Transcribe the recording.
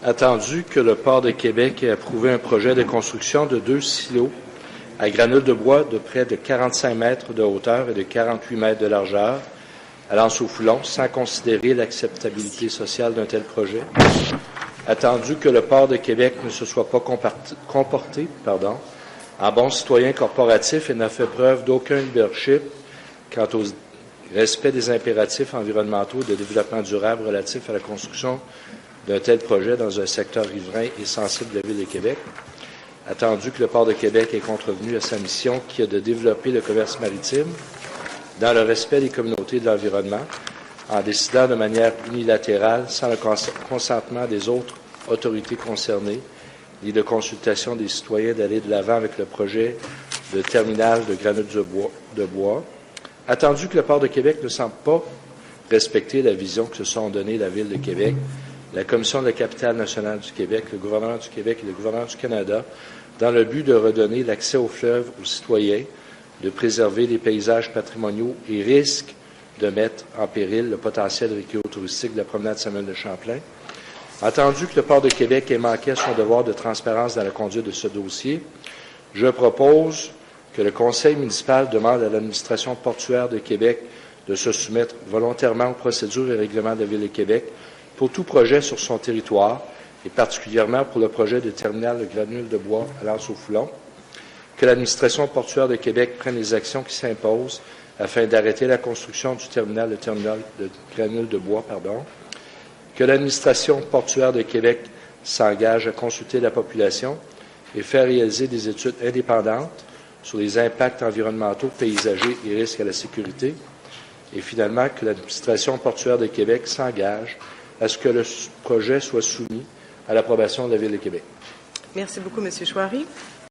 Attendu que le Port de Québec ait approuvé un projet de construction de 2 silos à granules de bois de près de 45 mètres de hauteur et de 48 mètres de largeur, à L'Anse-au-Foulon, sans considérer l'acceptabilité sociale d'un tel projet. Attendu que le Port de Québec ne se soit pas comporté en bon citoyen corporatif et n'a fait preuve d'aucun leadership quant au respect des impératifs environnementaux de développement durable relatifs à la construction d'un tel projet dans un secteur riverain et sensible de la Ville de Québec. Attendu que le Port de Québec ait contrevenu à sa mission qui est de développer le commerce maritime dans le respect des communautés de l'environnement, en décidant de manière unilatérale, sans le consentement des autres autorités concernées, ni de consultation des citoyens d'aller de l'avant avec le projet de terminal de granules de bois. Attendu que le Port de Québec ne semble pas respecter la vision que se sont donnée la Ville de Québec, la Commission de la capitale nationale du Québec, le gouvernement du Québec et le gouvernement du Canada, dans le but de redonner l'accès au fleuve aux citoyens, de préserver les paysages patrimoniaux et risque de mettre en péril le potentiel récréotouristique de la promenade Samuel de Champlain. Attendu que le Port de Québec ait manqué à son devoir de transparence dans la conduite de ce dossier, je propose que le Conseil municipal demande à l'administration portuaire de Québec de se soumettre volontairement aux procédures et règlements de la Ville de Québec pour tout projet sur son territoire, et particulièrement pour le projet de terminal de granules de bois à L'Anse-au-Foulon, que l'administration portuaire de Québec prenne les actions qui s'imposent afin d'arrêter la construction du terminal de granules de bois, que l'administration portuaire de Québec s'engage à consulter la population et faire réaliser des études indépendantes sur les impacts environnementaux, paysagers et risques à la sécurité, et finalement que l'administration portuaire de Québec s'engage à ce que le projet soit soumis à l'approbation de la Ville de Québec. Merci beaucoup, M. Chouari.